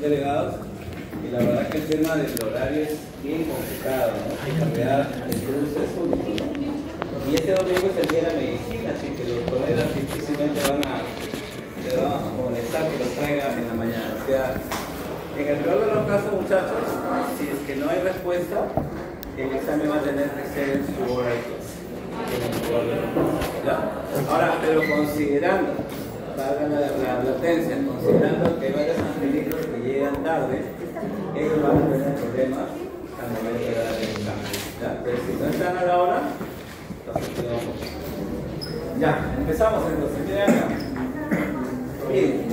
delegados, y la verdad que el tema del horario es bien complicado, ¿no? En realidad el curso es único, ¿no? Y este domingo es el día de la medicina, así que los colegas difícilmente van a molestar que los traiga en la mañana. O sea, en el peor de los casos, muchachos, si es que no hay respuesta, el examen va a tener que ser en su hora de clase. ¿Ya? Ahora, pero considerando, valga la latencia, considerando que hay varios angelitos que llegan tarde, ellos van a tener problemas al momento de dar el examen. ¿Ya? Pero si no están a la hora, entonces vamos. Ya, empezamos entonces. Miren acá. Bien,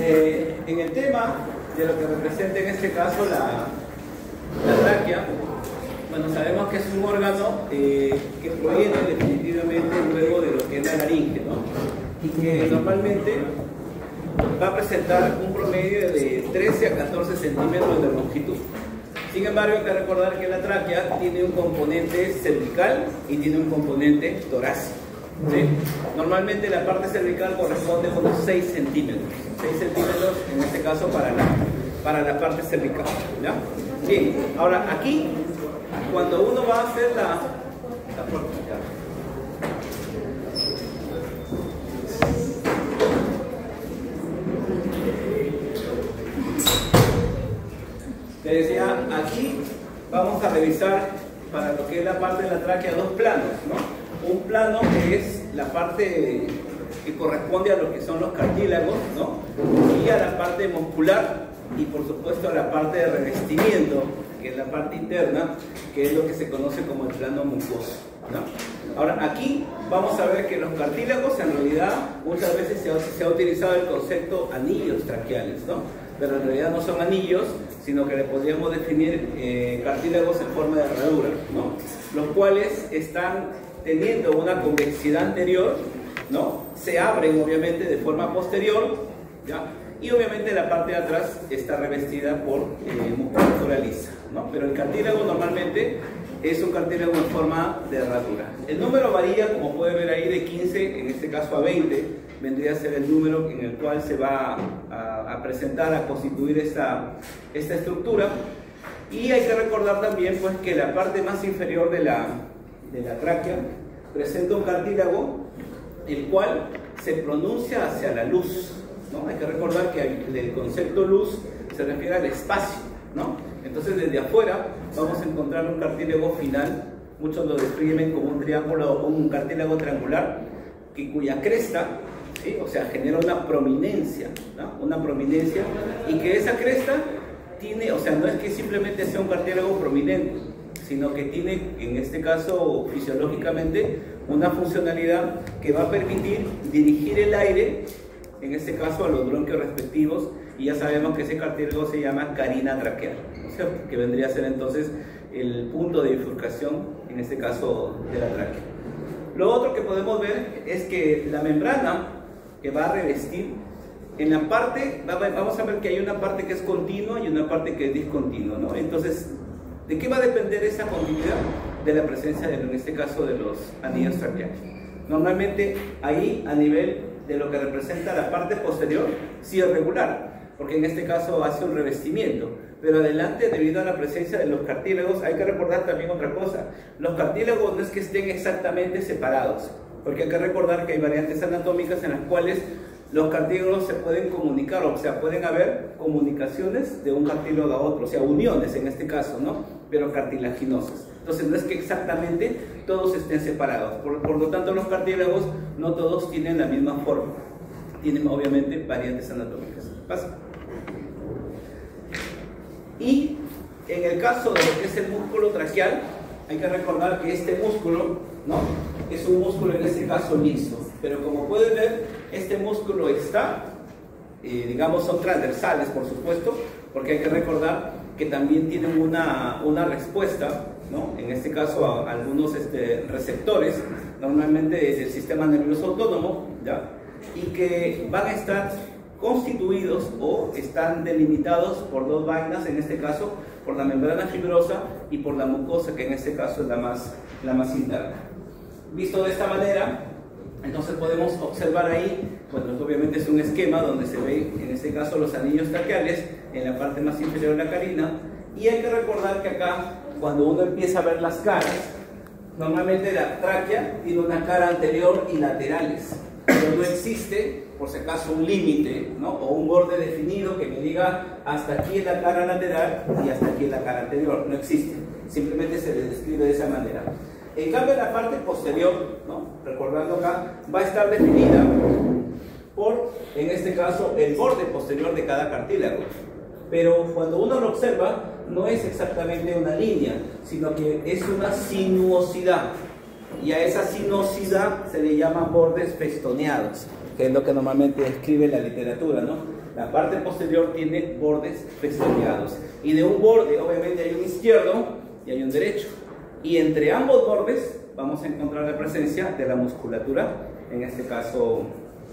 en el tema de lo que representa en este caso la tráquea, bueno, sabemos que es un órgano que proviene definitivamente luego de lo que es la laringe, ¿no? Y que normalmente va a presentar un promedio de 13 a 14 centímetros de longitud. Sin embargo, hay que recordar que la tráquea tiene un componente cervical y tiene un componente torácico, ¿sí? Normalmente la parte cervical corresponde a unos 6 centímetros. 6 centímetros en este caso para la parte cervical, ¿ya? Bien, ahora aquí, cuando uno va a hacer la puerta, te decía, aquí vamos a revisar para lo que es la parte de la tráquea dos planos, ¿no? Un plano que es la parte que corresponde a lo que son los cartílagos, ¿no? Y a la parte muscular y por supuesto a la parte de revestimiento, que es la parte interna, que es lo que se conoce como el plano mucoso, ¿no? Ahora aquí vamos a ver que los cartílagos en realidad muchas veces se ha utilizado el concepto anillos traqueales, ¿no? Pero en realidad no son anillos, sino que le podríamos definir cartílagos en forma de herradura, ¿no? Los cuales están teniendo una convexidad anterior, ¿no? Se abren obviamente de forma posterior, ¿ya? Y obviamente la parte de atrás está revestida por musculatura lisa, ¿no? Pero el cartílago normalmente es un cartílago en forma de herradura. El número varía, como puede ver ahí, de 15, en este caso a 20, vendría a ser el número en el cual se va a presentar, a constituir esta estructura. Y hay que recordar también pues, que la parte más inferior de la tráquea presenta un cartílago, el cual se pronuncia hacia la luz, ¿no? Hay que recordar que el concepto luz se refiere al espacio, ¿no? Entonces desde afuera vamos a encontrar un cartílago final, muchos lo describen como un triángulo o un cartílago triangular, cuya cresta, ¿sí? O sea, genera una prominencia, ¿no? Una prominencia, y que esa cresta tiene, o sea, no es que simplemente sea un cartílago prominente, sino que tiene, en este caso fisiológicamente, una funcionalidad que va a permitir dirigir el aire, en este caso a los bronquios respectivos, y ya sabemos que ese cartílago se llama carina traqueal, ¿cierto? Que vendría a ser entonces el punto de bifurcación, en este caso de la tráquea. Lo otro que podemos ver es que la membrana que va a revestir, en la parte, vamos a ver que hay una parte que es continua y una parte que es discontinua, ¿no? Entonces, ¿de qué va a depender esa continuidad? De la presencia, en este caso, de los anillos traqueales. Normalmente ahí, a nivel de lo que representa la parte posterior, sí es regular, porque en este caso hace un revestimiento, pero adelante, debido a la presencia de los cartílagos, hay que recordar también otra cosa: los cartílagos no es que estén exactamente separados, porque hay que recordar que hay variantes anatómicas en las cuales los cartílagos se pueden comunicar, o sea, pueden haber comunicaciones de un cartílago a otro, o sea, uniones en este caso, ¿no? Pero cartilaginosas. Entonces no es que exactamente todos estén separados, por lo tanto los cartílagos no todos tienen la misma forma, tienen obviamente variantes anatómicas. ¿Pasa? Y en el caso de lo que es el músculo traqueal, hay que recordar que este músculo, ¿no? Es un músculo en este caso liso, pero como pueden ver, este músculo está, digamos, son transversales, por supuesto, porque hay que recordar que también tienen una respuesta, ¿no? En este caso a algunos receptores, normalmente del sistema nervioso autónomo, ¿ya? Y que van a estar constituidos o están delimitados por dos vainas, en este caso por la membrana fibrosa y por la mucosa, que en este caso es la más interna. Visto de esta manera, entonces podemos observar ahí, bueno, obviamente es un esquema donde se ve en este caso los anillos traqueales, en la parte más inferior de la carina. Y hay que recordar que acá, cuando uno empieza a ver las caras, normalmente la tráquea tiene una cara anterior y laterales, pero no existe, por si acaso, un límite, ¿no? O un borde definido que me diga hasta aquí es la cara lateral y hasta aquí es la cara anterior. No existe, simplemente se le describe de esa manera. En cambio, la parte posterior, ¿no? Recordando acá, va a estar definida por, en este caso, el borde posterior de cada cartílago. Pero cuando uno lo observa, no es exactamente una línea, sino que es una sinuosidad. Y a esa sinuosidad se le llaman bordes festoneados, que es lo que normalmente describe la literatura, ¿no? La parte posterior tiene bordes festoneados. Y de un borde, obviamente, hay un izquierdo y hay un derecho. Y entre ambos bordes vamos a encontrar la presencia de la musculatura, en este caso,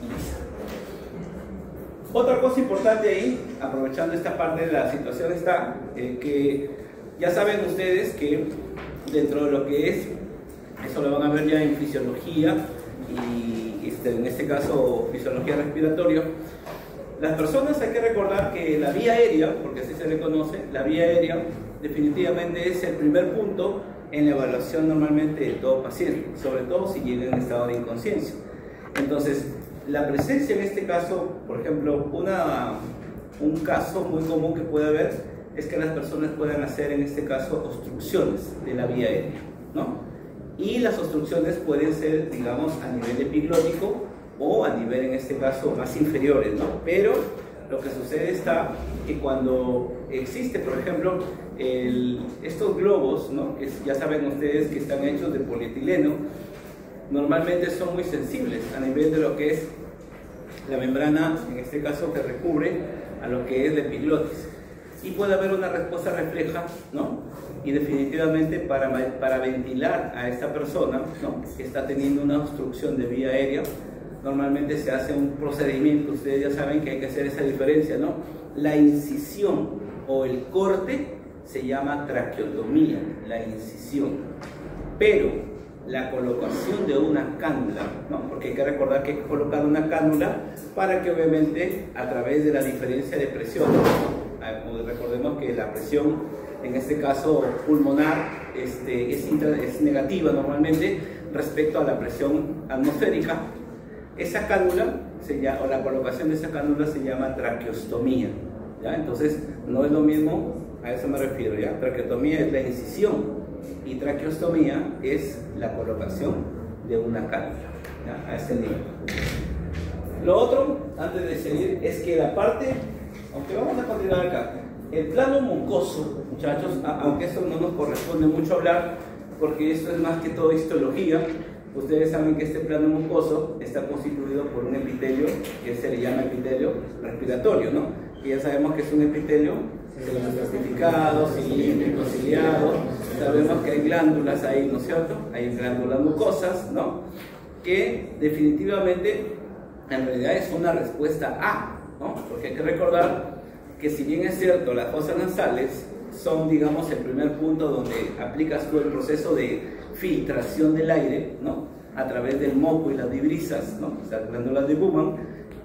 lisa. Otra cosa importante ahí, aprovechando esta parte de la situación, está que ya saben ustedes que dentro de lo que es, eso lo van a ver ya en fisiología y en este caso fisiología respiratoria, las personas hay que recordar que la vía aérea, porque así se le conoce, la vía aérea definitivamente es el primer punto en la evaluación normalmente de todo paciente, sobre todo si llega en estado de inconsciencia. Entonces, la presencia en este caso, por ejemplo, un caso muy común que puede haber es que las personas puedan hacer en este caso obstrucciones de la vía aérea, ¿no? Y las obstrucciones pueden ser, digamos, a nivel epiglótico o a nivel, en este caso, más inferiores, ¿no? Pero lo que sucede está que cuando existe, por ejemplo, estos globos, ¿no? Que ya saben ustedes que están hechos de polietileno, normalmente son muy sensibles a nivel de lo que es la membrana, en este caso que recubre a lo que es la epiglotis. Y puede haber una respuesta refleja, ¿no? Y definitivamente para ventilar a esta persona, ¿no? Que está teniendo una obstrucción de vía aérea, normalmente se hace un procedimiento, ustedes ya saben que hay que hacer esa diferencia, ¿no? La incisión o el corte se llama traqueotomía, la incisión. Pero la colocación de una cánula, ¿no? Porque hay que recordar que hay que colocar una cánula para que obviamente a través de la diferencia de presión, ¿no? Recordemos que la presión en este caso pulmonar es negativa normalmente respecto a la presión atmosférica. Esa cánula o la colocación de esa cánula se llama traqueostomía, ¿ya? Entonces no es lo mismo, a eso me refiero, ¿ya? Traqueotomía es la incisión y traqueostomía es la colocación de una cánula, ¿ya? A ese nivel. Lo otro, antes de seguir, es que la parte, aunque vamos a continuar acá, el plano mucoso, muchachos, aunque eso no nos corresponde mucho hablar, porque esto es más que todo histología, ustedes saben que este plano mucoso está constituido por un epitelio que se le llama epitelio respiratorio, ¿no? Que ya sabemos que es un epitelio estratificado, cilíndrico, ciliado. Sabemos que hay glándulas ahí, ¿no es cierto? Hay glándulas mucosas, ¿no? Que definitivamente en realidad es una respuesta A, ¿no? Porque hay que recordar que si bien es cierto, las fosas nasales son, digamos, el primer punto donde aplicas tú el proceso de filtración del aire, ¿no? A través del moco y las vibrisas, ¿no? Las glándulas de Bowman.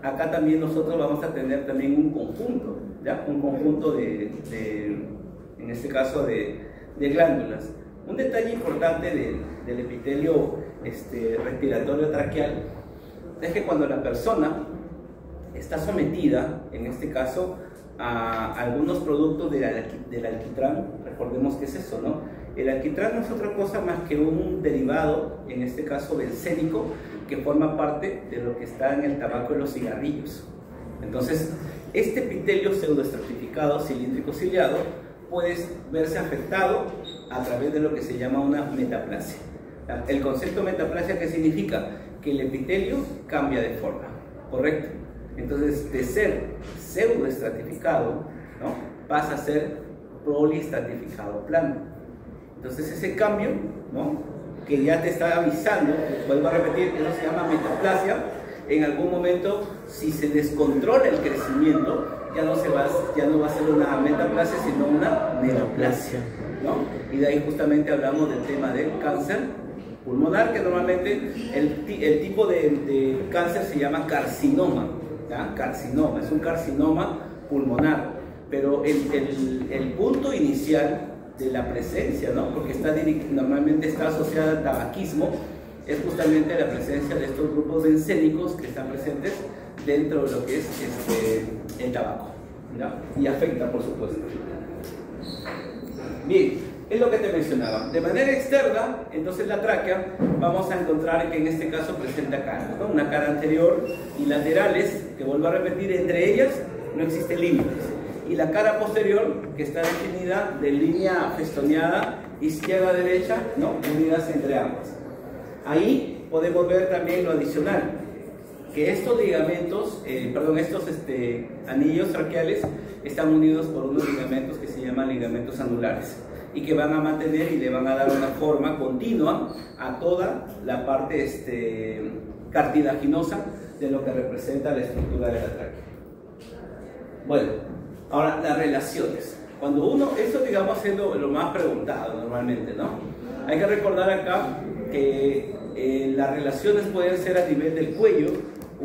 Acá también nosotros vamos a tener también un conjunto, ¿ya? Un conjunto en este caso, de glándulas. Un detalle importante del epitelio respiratorio traqueal es que cuando la persona está sometida, en este caso, a algunos productos del alquitrán, recordemos que es eso, ¿no? El alquitrán no es otra cosa más que un derivado, en este caso bencénico, que forma parte de lo que está en el tabaco y los cigarrillos. Entonces, este epitelio pseudoestratificado, cilíndrico ciliado, puede verse afectado a través de lo que se llama una metaplasia. El concepto de metaplasia, ¿qué significa? Que el epitelio cambia de forma, ¿correcto? Entonces, de ser pseudoestratificado, ¿no? Pasa a ser poliestratificado plano. Entonces, ese cambio, ¿no? Que ya te está avisando, vuelvo a repetir, eso se llama metaplasia. En algún momento, si se descontrola el crecimiento, ya no va a ser una metaplasia, sino una neoplasia, ¿no? Y de ahí justamente hablamos del tema del cáncer pulmonar, que normalmente el tipo de cáncer se llama carcinoma, ¿ya? Carcinoma, es un carcinoma pulmonar. pero el punto inicial de la presencia, ¿no? Porque normalmente está asociada al tabaquismo, es justamente la presencia de estos grupos bencénicos que están presentes dentro de lo que es el tabaco, ¿ya? Y afecta, por supuesto. Bien, es lo que te mencionaba. De manera externa, entonces la tráquea, vamos a encontrar que en este caso presenta cara, ¿no? Una cara anterior y laterales, que vuelvo a repetir, entre ellas no existen límites. Y la cara posterior, que está definida de línea festoneada izquierda-derecha, ¿no? Unidas entre ambas. Ahí podemos ver también lo adicional, que estos ligamentos, estos anillos traqueales están unidos por unos ligamentos que se llaman ligamentos anulares y que van a mantener y le van a dar una forma continua a toda la parte cartilaginosa de lo que representa la estructura de la tráquea. Bueno, ahora las relaciones. Cuando uno, eso digamos es lo más preguntado normalmente, ¿no? Hay que recordar acá que las relaciones pueden ser a nivel del cuello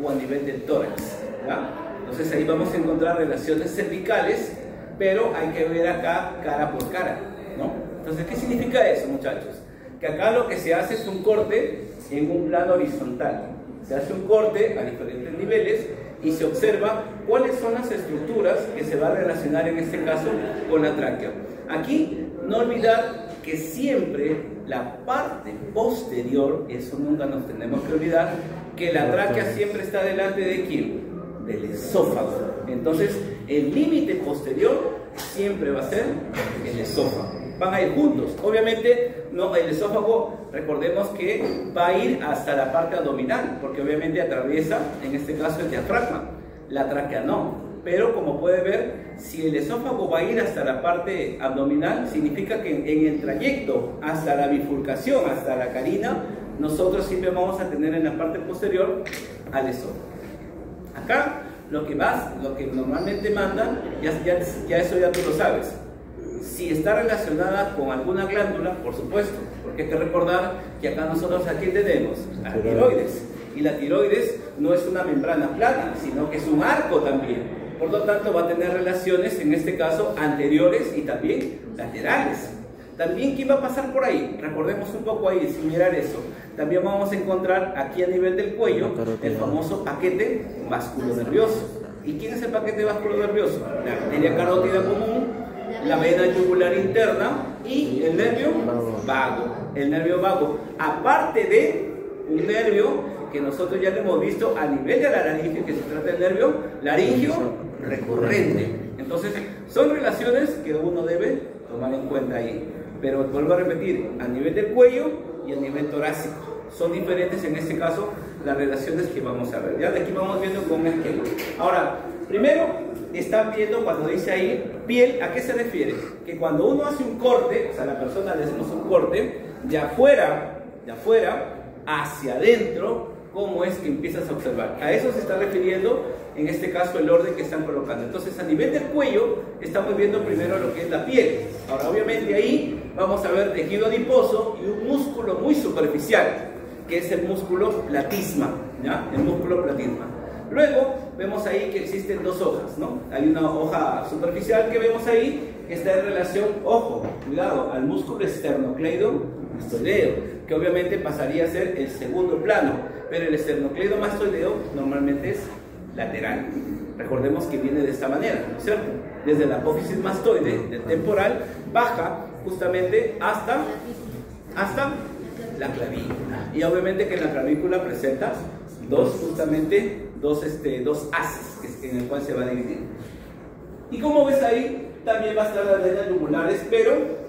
o a nivel del tórax, ¿ya? Entonces ahí vamos a encontrar relaciones cervicales, pero hay que ver acá cara por cara, ¿no? Entonces, ¿qué significa eso, muchachos? Que acá lo que se hace es un corte en un plano horizontal. Se hace un corte a diferentes niveles y se observa cuáles son las estructuras que se va a relacionar en este caso con la tráquea. Aquí, no olvidar que siempre la parte posterior, eso nunca nos tenemos que olvidar, que la tráquea siempre está delante de ¿quién? Del esófago. Entonces, el límite posterior siempre va a ser el esófago. Van a ir juntos. Obviamente, no, el esófago, recordemos que va a ir hasta la parte abdominal, porque obviamente atraviesa, en este caso, el diafragma. La tráquea no. Pero como puede ver, si el esófago va a ir hasta la parte abdominal, significa que en el trayecto hasta la bifurcación, hasta la carina, nosotros siempre vamos a tener en la parte posterior al esófago. Acá, lo que normalmente manda, ya eso ya tú lo sabes. Si está relacionada con alguna glándula, por supuesto, porque hay que recordar que acá nosotros aquí tenemos la tiroides, y la tiroides no es una membrana plana, sino que es un arco también. Por lo tanto, va a tener relaciones, en este caso, anteriores y también laterales. También, ¿quién va a pasar por ahí? Recordemos un poco ahí, sin mirar eso. También vamos a encontrar aquí a nivel del cuello el famoso paquete vasculonervioso. ¿Y quién es el paquete vasculonervioso? La arteria carótida común, la vena yugular interna y el nervio vago. El nervio vago, aparte de un nervio que nosotros ya lo hemos visto a nivel de la laringe, que se trata del nervio laringio recurrente. Entonces, son relaciones que uno debe tomar en cuenta ahí. Pero vuelvo a repetir, a nivel del cuello y a nivel torácico. Son diferentes en este caso las relaciones que vamos a ver. Ya de aquí vamos viendo con un esquema. Ahora, primero están viendo cuando dice ahí piel, ¿a qué se refiere? Que cuando uno hace un corte, o sea, a la persona le hacemos un corte, de afuera hacia adentro, ¿cómo es que empiezas a observar? A eso se está refiriendo, en este caso, el orden que están colocando. Entonces, a nivel del cuello, estamos viendo primero lo que es la piel. Ahora, obviamente, ahí vamos a ver tejido adiposo y un músculo muy superficial, que es el músculo platisma, ¿ya? El músculo platisma. Luego, vemos ahí que existen dos hojas, ¿no? Hay una hoja superficial que vemos ahí, que está en relación, ojo, cuidado, al músculo esternocleidomastoideo, que obviamente pasaría a ser el segundo plano, pero el esternocleidomastoideo normalmente es lateral. Recordemos que viene de esta manera, ¿no es cierto? Desde la apófisis mastoide del temporal, baja justamente hasta la clavícula. Y obviamente que en la clavícula presenta dos haces en el cual se va a dividir. Y como ves ahí, también va a estar las venas yugulares, pero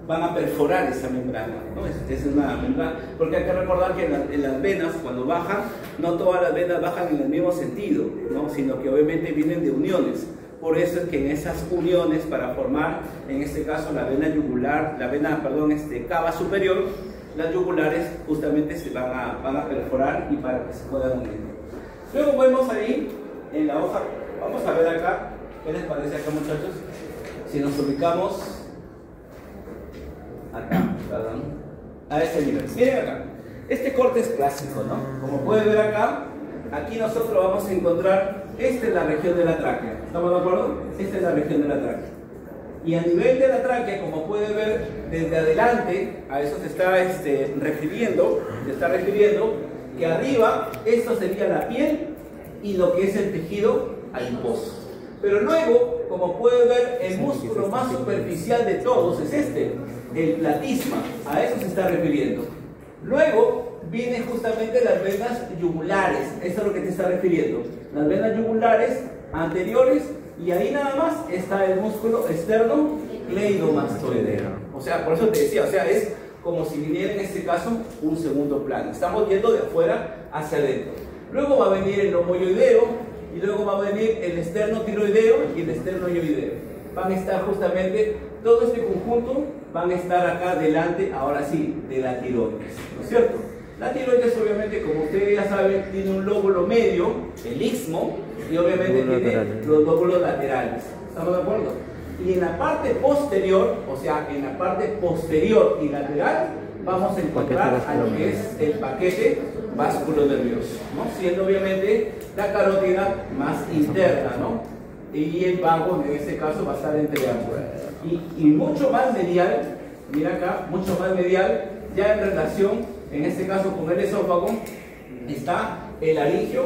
van a perforar esa membrana, ¿no? Es una membrana, porque hay que recordar que en las venas, cuando bajan, no todas las venas bajan en el mismo sentido, ¿no? Sino que obviamente vienen de uniones. Por eso es que en esas uniones, para formar, en este caso, la vena yugular, cava superior, las yugulares justamente se van a perforar y para que se puedan unir. Luego vemos ahí en la hoja, vamos a ver acá, ¿qué les parece acá, muchachos? Si nos ubicamos acá, perdón, a este nivel. Miren acá, este corte es clásico, ¿no? Como pueden ver acá, aquí nosotros vamos a encontrar esta es la región de la tráquea. ¿Estamos de acuerdo? Esta es la región de la tráquea. Y a nivel de la tráquea, como puede ver, desde adelante, a eso se está refiriendo que arriba, esto sería la piel y lo que es el tejido adiposo. Pero luego, como puede ver, el músculo más superficial de todos es el platisma, a eso se está refiriendo. Luego vienen justamente las venas yugulares, eso es lo que te está refiriendo. Las venas yugulares anteriores, y ahí nada más está el músculo externo cleidomastoideo. O sea, por eso te decía, o sea, es como si viniera en este caso un segundo plano. Estamos yendo de afuera hacia adentro. Luego va a venir el lomoyoideo, y luego va a venir el esternotiroideo y el esternoioideo. Van a estar justamente, todo este conjunto van a estar acá delante, ahora sí, de la tiroides, ¿no es cierto? La tiroides obviamente, como ustedes ya saben, tiene un lóbulo medio, el istmo, y obviamente tiene los lóbulos laterales. ¿Estamos de acuerdo? Y en la parte posterior, o sea, en la parte posterior y lateral, vamos a encontrar a lo que es el paquete vasculonervioso, ¿no? Siendo obviamente la carótida más interna, ¿no? Y el vago en este caso va a estar entre ambos. Y mucho más medial, mira acá, mucho más medial, ya en relación, en este caso con el esófago, está el laringio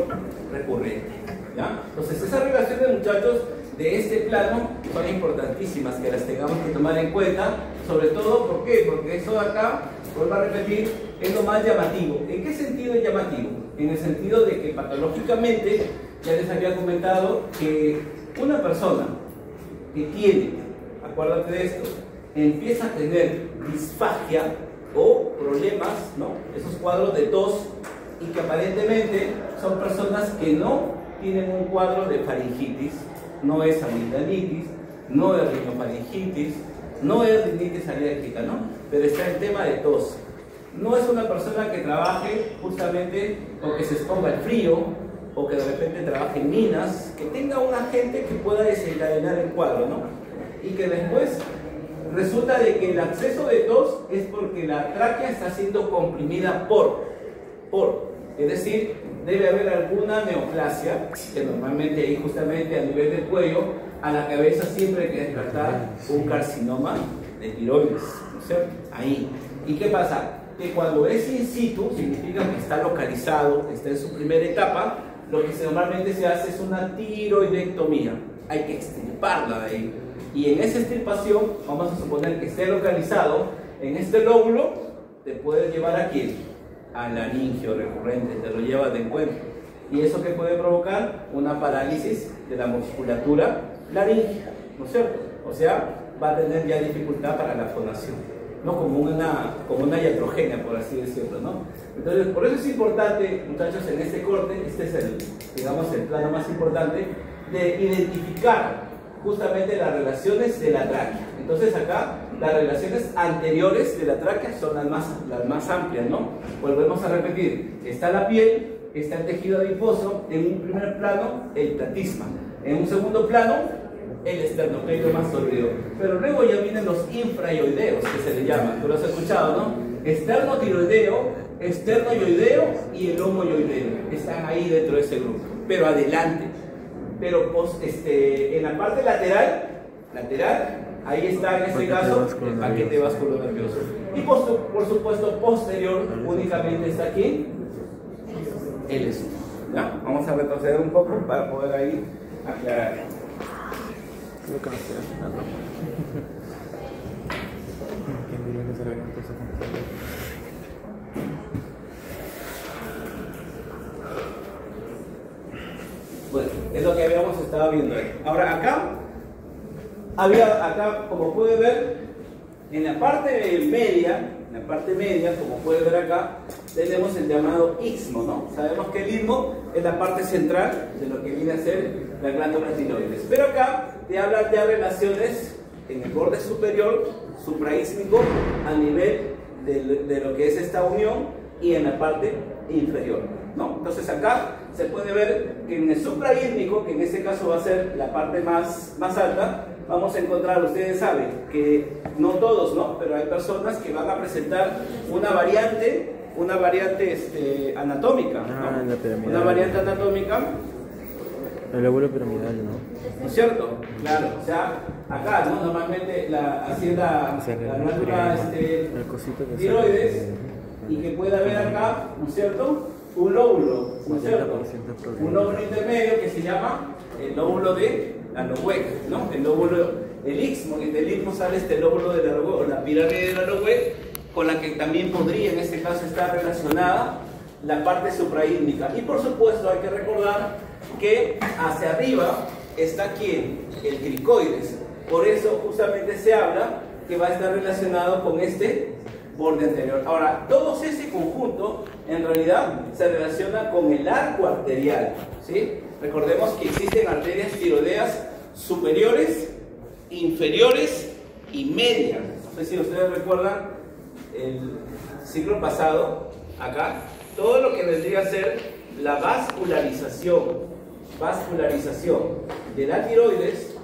recurrente, ¿ya? Entonces esas relaciones, muchachos, de este plano son importantísimas que las tengamos que tomar en cuenta, sobre todo, ¿por qué? Porque eso de acá, vuelvo a repetir, es lo más llamativo. ¿En qué sentido es llamativo? En el sentido de que patológicamente, ya les había comentado que una persona que tiene, acuérdate de esto, empieza a tener disfagia o problemas, ¿no? Esos cuadros de tos, y que aparentemente son personas que no tienen un cuadro de faringitis, no es amigdalitis, no es rinofaringitis, no es rinitis alérgica, ¿no? Pero está el tema de tos. No es una persona que trabaje justamente o que se exponga al frío, o que de repente trabaje en minas, que tenga un agente que pueda desencadenar el cuadro, ¿no? Y que después resulta de que el acceso de tos es porque la tráquea está siendo comprimida es decir, debe haber alguna neoplasia, que normalmente ahí justamente a nivel del cuello, a la cabeza siempre hay que descartar un carcinoma de tiroides, ¿no es cierto? Ahí. ¿Y qué pasa? Que cuando es in situ, significa que está localizado, está en su primera etapa, lo que normalmente se hace es una tiroidectomía. Hay que extirparla de ahí. Y en esa extirpación, vamos a suponer que esté localizado en este lóbulo, te puede llevar a quién? Al laringio recurrente, te lo llevas de encuentro. ¿Y eso qué puede provocar? Una parálisis de la musculatura laringea, ¿no es cierto? O sea, va a tener ya dificultad para la fonación, ¿no? Como una iatrogenia, por así decirlo, ¿no? Entonces, por eso es importante, muchachos, en este corte, este es el plano más importante, de identificar justamente las relaciones de la tráquea. Entonces acá las relaciones anteriores de la tráquea son las más amplias, ¿no? Volvemos a repetir, está la piel, está el tejido adiposo, en un primer plano el platisma, en un segundo plano el esternocleidomastoideo, pero luego ya vienen los infraioideos, que se le llaman, tú lo has escuchado, ¿no? Esternotiroideo, esternoioideo y el homoioideo, están ahí dentro de ese grupo, pero adelante. Pero en la parte lateral, ahí está en este caso el paquete vasculonervioso. Y por supuesto posterior únicamente está aquí el esófago. ¿Ya? Vamos a retroceder un poco para poder ahí aclarar. Bueno, es lo que habíamos estado viendo ahí. Ahora acá, como puede ver, en la parte media, como puede ver acá, tenemos el llamado istmo, ¿no? Sabemos que el istmo es la parte central de lo que viene a ser la glándula tiroides. Pero acá te hablan de relaciones en el borde superior, supraísmico, a nivel de lo que es esta unión, y en la parte inferior, ¿no? Entonces acá se puede ver que en el supraísmico, que en este caso va a ser la parte más alta, vamos a encontrar, ustedes saben que no todos, ¿no? Pero hay personas que van a presentar una variante anatómica, ¿no? Una variante anatómica El lóbulo piramidal, ¿no? ¿No es cierto? Claro, o sea, acá, ¿no? Normalmente así es la glándula el cosito que tiroides, y que puede haber acá, ¿no es cierto? Un lóbulo, ¿no es cierto? Un lóbulo intermedio que se llama el lóbulo de la Loweg, ¿no? El lóbulo, el istmo, y del istmo sale este lóbulo de la Loweg, o la pirámide de la Loweg, con la que también podría en este caso estar relacionada la parte supraítmica. Y por supuesto hay que recordar que hacia arriba está ¿quién? El cricoides. Por eso justamente se habla que va a estar relacionado con este borde anterior. Ahora, todo ese conjunto en realidad se relaciona con el arco arterial, ¿sí? Recordemos que existen arterias tiroideas superiores, inferiores y medias. No sé si ustedes recuerdan el ciclo pasado, acá, todo lo que vendría a ser la vascularización de la tiroides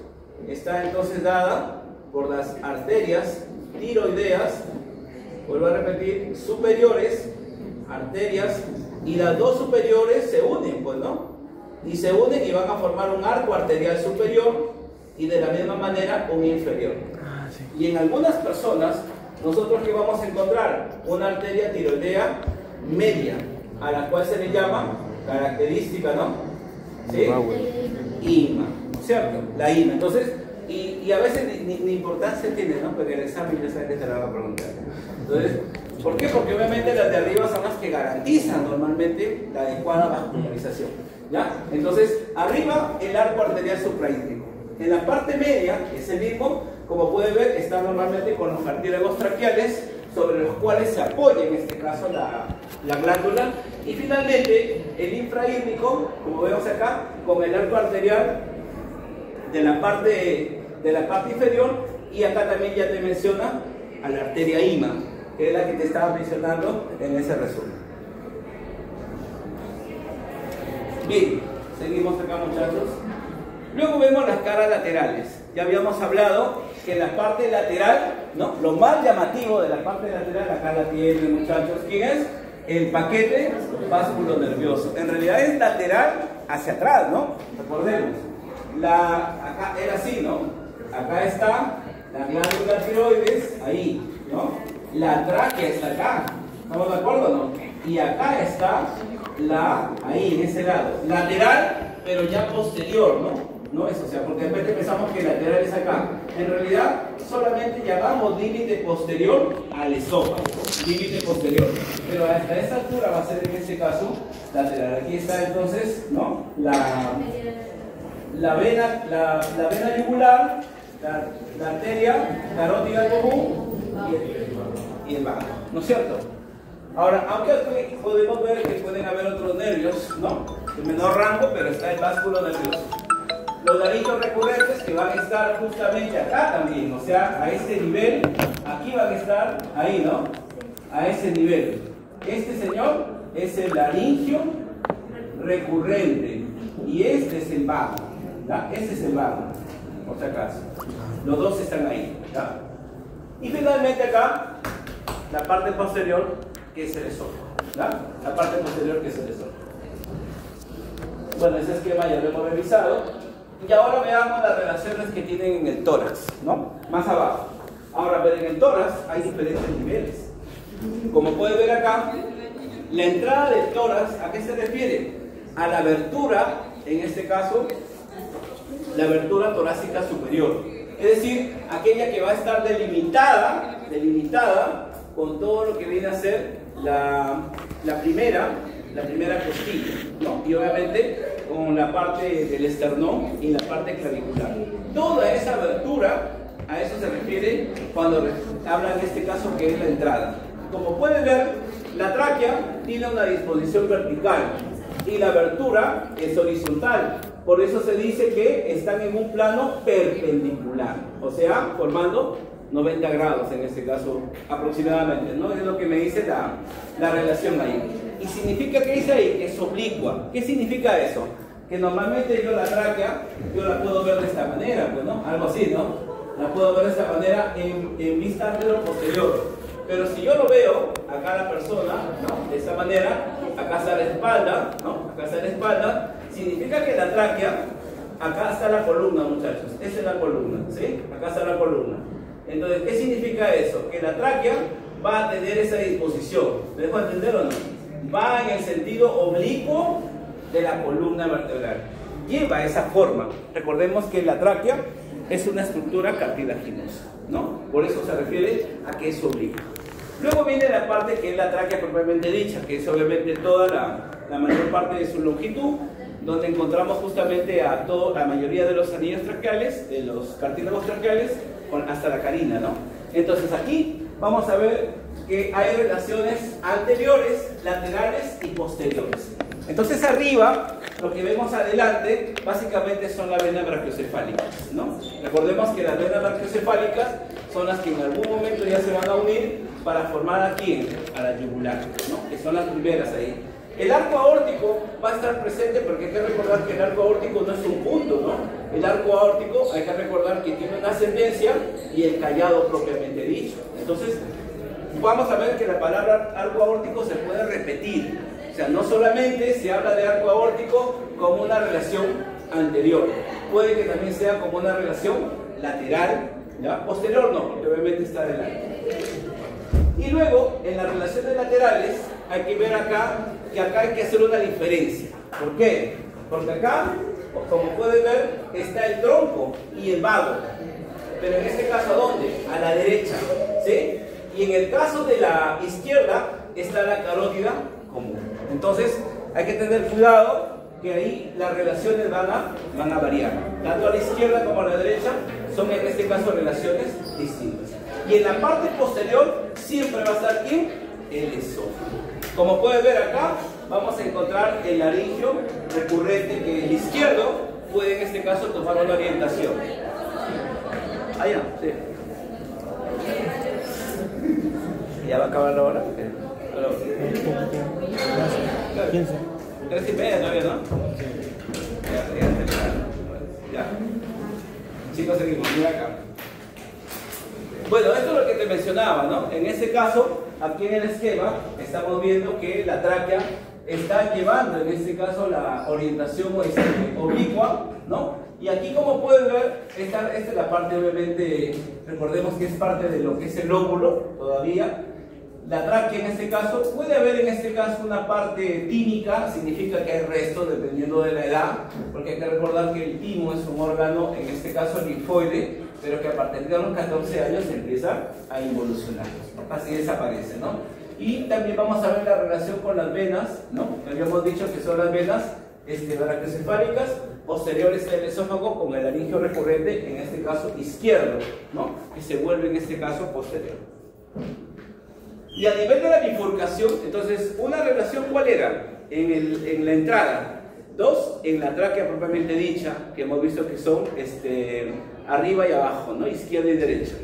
está entonces dada por las arterias tiroideas, vuelvo a repetir, superiores, arterias, y las dos superiores se unen, pues, ¿no? Y se unen y van a formar un arco arterial superior y de la misma manera un inferior. Y en algunas personas, nosotros que vamos a encontrar una arteria tiroidea media, a la cual se le llama característica, ¿no? ¿Sí? IMA, ¿cierto? La IMA. Entonces, y a veces ni importancia tiene, ¿no? Porque el examen ya sabe que te la va a preguntar. Entonces, ¿por qué? Porque obviamente las de arriba son las que garantizan normalmente la adecuada vascularización, ¿ya? Entonces, arriba el arco arterial supraítmico. En la parte media, es el mismo, como pueden ver, está normalmente con los cartílagos traqueales, sobre los cuales se apoya en este caso la glándula. Y finalmente, el infraítmico, como vemos acá, con el arco arterial de la parte inferior, y acá también ya te menciona a la arteria IMA, que es la que te estaba mencionando en ese resumen. Bien, seguimos acá, muchachos. Luego vemos las caras laterales. Ya habíamos hablado que en la parte lateral, ¿no? Lo más llamativo de la parte lateral, acá la tienen, muchachos, ¿quién es? El paquete vasculonervioso. En realidad es lateral hacia atrás, ¿no? Recordemos. Acá era así, ¿no? Acá está la glándula tiroides, ahí, ¿no? La tráquea está acá, ¿estamos de acuerdo o no? Y acá está ahí, en ese lado, lateral, pero ya posterior, ¿no? No es, o sea, porque de repente pensamos que lateral es acá. En realidad, solamente llamamos límite posterior al esófago, límite posterior. Pero hasta esa altura va a ser en este caso lateral. Aquí está entonces, ¿no? La vena yugular, la arteria carótida común y el vago, ¿no es cierto? Ahora, aunque podemos ver que pueden haber otros nervios, ¿no? De menor rango, pero está el básculo nervioso. Los naritos recurrentes que van a estar justamente acá también, o sea, a este nivel, aquí van a estar, ahí, ¿no? A ese nivel. Este señor es el laringio recurrente y este es el vago, ¿ya? Este es el vago, por si acaso. Los dos están ahí, ¿ya? Y finalmente acá, la parte posterior, que es el esófago, ¿ya? La parte posterior, que es el esófago. Bueno, ese esquema ya lo hemos revisado. Y ahora veamos las relaciones que tienen en el tórax, ¿no? Más abajo. Ahora, pero en el tórax hay diferentes niveles. Como pueden ver acá, la entrada del tórax, ¿a qué se refiere? A la abertura, en este caso, la abertura torácica superior. Es decir, aquella que va a estar delimitada con todo lo que viene a ser la primera costilla, ¿no? Y obviamente con la parte del esternón y la parte clavicular. Toda esa abertura, a eso se refiere cuando habla en este caso que es la entrada. Como pueden ver, la tráquea tiene una disposición vertical y la abertura es horizontal. Por eso se dice que están en un plano perpendicular, o sea, formando 90 grados en este caso aproximadamente, ¿no? Es lo que me dice la relación ahí. Y significa que dice ahí que es oblicua. ¿Qué significa eso? Que normalmente yo la tráquea, yo la puedo ver de esta manera, pues, ¿no? Algo así, ¿no? La puedo ver de esta manera en vista anterior-posterior. Pero si yo lo veo, acá la persona, ¿no? De esta manera, acá está la espalda, ¿no? Acá está la espalda, significa que la tráquea acá está la columna, muchachos. Esa es la columna, ¿sí? Acá está la columna. Entonces, ¿qué significa eso? Que la tráquea va a tener esa disposición. ¿Me dejo entender o no? Va en el sentido oblicuo de la columna vertebral. Lleva esa forma. Recordemos que la tráquea es una estructura cartilaginosa, ¿no? Por eso se refiere a que es oblicua. Luego viene la parte que es la tráquea propiamente dicha, que es obviamente toda la mayor parte de su longitud, donde encontramos justamente a la mayoría de los anillos traqueales, de los cartílagos traqueales, hasta la carina, ¿no? Entonces aquí vamos a ver que hay relaciones anteriores, laterales y posteriores. Entonces arriba, lo que vemos adelante, básicamente son las venas brachiocefálicas, ¿no? Recordemos que las venas brachiocefálicas son las que en algún momento ya se van a unir para formar aquí a la yugular, ¿no? Que son las primeras ahí. El arco aórtico va a estar presente porque hay que recordar que el arco aórtico no es un punto, ¿no? El arco aórtico hay que recordar que tiene una ascendencia y el callado propiamente dicho. Entonces, vamos a ver que la palabra arco aórtico se puede repetir. O sea, no solamente se habla de arco aórtico como una relación anterior, puede que también sea como una relación lateral, ¿ya? Posterior no, porque obviamente está adelante. Y luego, en las relaciones laterales, hay que ver acá que acá hay que hacer una diferencia. ¿Por qué? Porque acá, como pueden ver, está el tronco y el vago. Pero en este caso, ¿a dónde? A la derecha, ¿sí? Y en el caso de la izquierda, está la carótida común. Entonces, hay que tener cuidado que ahí las relaciones van a variar. Tanto a la izquierda como a la derecha son en este caso relaciones distintas. Y en la parte posterior siempre va a estar ¿quién? El esófago. Como pueden ver acá, vamos a encontrar el laringio recurrente, que el izquierdo puede en este caso tomar una orientación. Allá, sí. ¿Ya va a acabar la hora? 15. 3:30 todavía, ¿no? Ya. Chicos, seguimos. Mira acá. Bueno, esto es lo que te mencionaba, ¿no? En este caso, aquí en el esquema, estamos viendo que la tráquea está llevando, en este caso, la orientación oblicua, ¿no? Y aquí, como pueden ver, esta es la parte, obviamente, recordemos que es parte de lo que es el lóbulo, todavía. La tráquea, en este caso, puede haber en este caso una parte tímica, significa que hay restos, dependiendo de la edad, porque hay que recordar que el timo es un órgano, en este caso linfoide, pero que a partir de los 14 años empieza a involucionar, así desaparece, ¿no? Y también vamos a ver la relación con las venas, ¿no? Habíamos dicho que son las venas brachiocefálicas, posteriores al esófago, con el laringio recurrente, en este caso izquierdo, ¿no? Que se vuelve en este caso posterior. Y a nivel de la bifurcación, entonces, una relación, ¿cuál era? En la entrada. Dos, en la tráquea propiamente dicha, que hemos visto que son arriba y abajo, ¿no? Izquierda y derecha.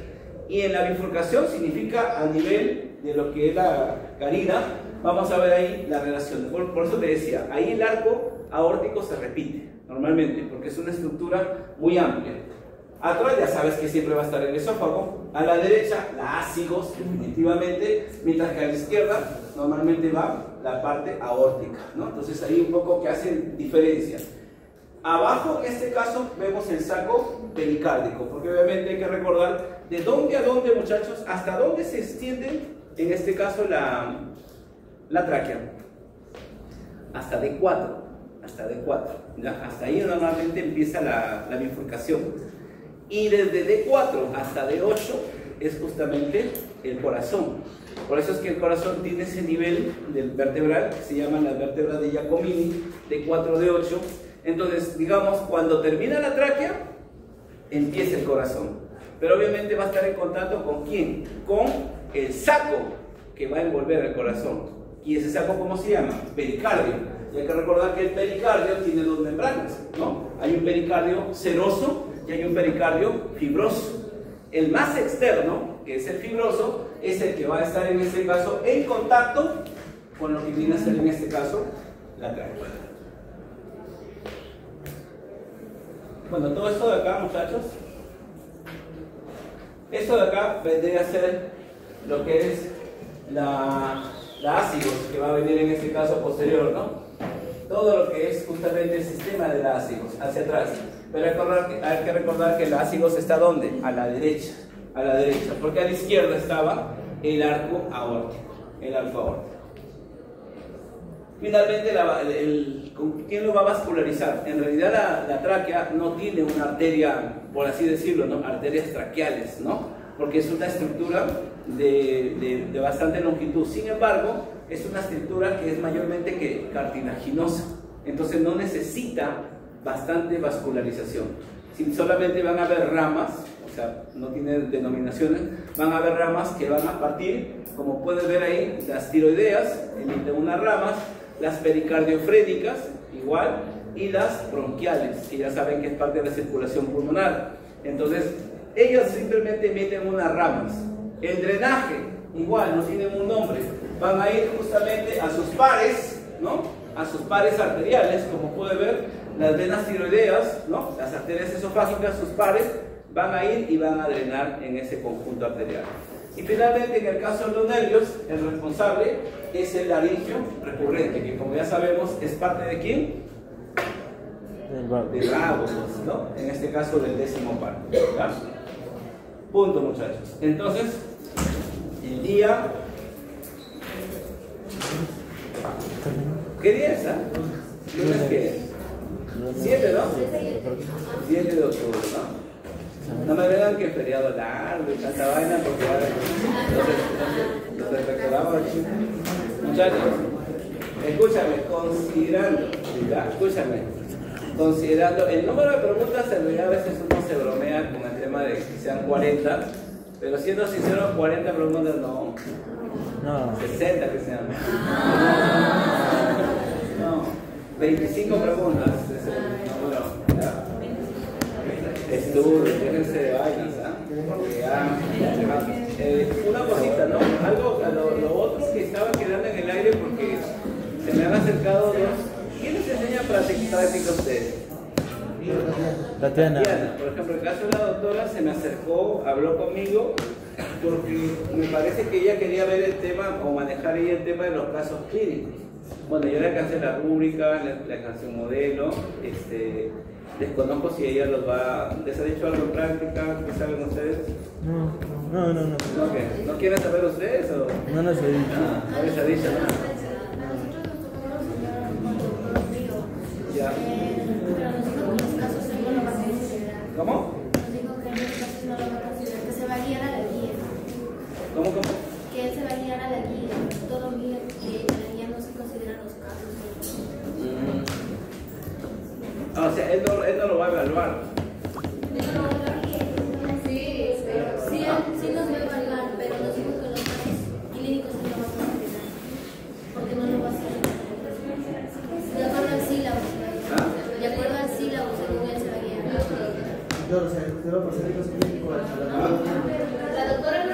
Y en la bifurcación significa a nivel de lo que es la carina, vamos a ver ahí la relación. Por eso te decía, ahí el arco aórtico se repite, normalmente, porque es una estructura muy amplia. Atrás ya sabes que siempre va a estar el esófago, a la derecha la ácigos, definitivamente, mientras que a la izquierda normalmente va la parte aórtica, ¿no? Entonces ahí un poco que hacen diferencia. Abajo, en este caso, vemos el saco pericárdico, porque obviamente hay que recordar de dónde a dónde, muchachos, hasta dónde se extiende, en este caso, la tráquea. Hasta D4, hasta D4, ¿ya? Hasta ahí normalmente empieza la bifurcación. Y desde D4 hasta D8 es justamente el corazón. Por eso es que el corazón tiene ese nivel del vertebral, que se llaman las vértebras de Giacomini, D4, D8. Entonces, digamos, cuando termina la tráquea, empieza el corazón. Pero obviamente va a estar en contacto ¿con quién? Con el saco que va a envolver el corazón. ¿Y ese saco cómo se llama? Pericardio. Y hay que recordar que el pericardio tiene dos membranas, ¿no? Hay un pericardio seroso y hay un pericardio fibroso. El más externo, que es el fibroso, es el que va a estar en este caso en contacto con lo que viene a ser en este caso la tráquea. Bueno, todo esto de acá, muchachos, esto de acá vendría a ser lo que es la ácigos, que va a venir en este caso posterior, ¿no? Todo lo que es justamente el sistema de la ácigos, hacia atrás. Pero hay que recordar que el ácido está ¿dónde? A la derecha, porque a la izquierda estaba el arco aórtico, Finalmente, ¿quién lo va a vascularizar? En realidad la tráquea no tiene una arteria, por así decirlo, ¿no? Arterias traqueales, ¿no? Porque es una estructura de bastante longitud. Sin embargo, es una estructura que es mayormente cartilaginosa. Entonces no necesita bastante vascularización. Si solamente van a haber ramas, o sea, no tiene denominaciones, van a haber ramas que van a partir, como pueden ver ahí, las tiroideas emiten unas ramas, las pericardiofrénicas, igual, y las bronquiales, que ya saben que es parte de la circulación pulmonar. Entonces, ellas simplemente emiten unas ramas. El drenaje, igual, no tienen un nombre, van a ir justamente a sus pares, ¿no? A sus pares arteriales, como puede ver, las venas tiroideas, ¿no? Las arterias esofágicas, sus pares, van a ir y van a drenar en ese conjunto arterial. Y finalmente, en el caso de los nervios, el responsable es el laringio recurrente, que como ya sabemos, es parte de ¿quién? Del vago, ¿no? En este caso del 10º par. ¿Ya? Punto, muchachos. Entonces, el día... ¿Qué día es? ¿Lunes qué es? 7, ¿no? 7 de octubre, ¿no? No me vean que es feriado largo y tanta vaina porque ahora los recordamos aquí. Muchachos, escúchame, considerando el número de preguntas, en realidad a veces uno se bromea con el tema de que sean 40, pero siendo sincero, 40 preguntas no. 60 que sean. No, 25 preguntas es el número, ¿ya? Estudios, déjense de vainas, porque una cosita, ¿no? Algo, lo otro que estaba quedando en el aire porque se me han acercado dos. ¿Quién les enseña práctica a ustedes? Tatiana. Por ejemplo, el caso de la doctora se me acercó, habló conmigo, porque me parece que ella quería ver el tema o manejar ella el tema de los casos clínicos. Bueno, yo le alcancé la rúbrica, le alcancé un modelo, desconozco si ella ¿les ha dicho algo en práctica? ¿Qué saben ustedes? No. ¿Qué? ¿No quieren saber ustedes? O? No les he dicho. No les ha dicho nada. Ya. ¿Cómo? Que se va a guiar a la guía. ¿Cómo? Que él se va a guiar a la guía. Todo guía, que la guía no se consideran los casos. O sea, él no lo va a evaluar. Sí, pero sí nos va a evaluar, pero nos dijo que los casos clínicos no lo va a considerar. Porque no lo va a hacer. De acuerdo al sílabo. De acuerdo al sílabo, según él se va a guiar. Yo, o sea, te va a pasar el caso clínico. La doctora no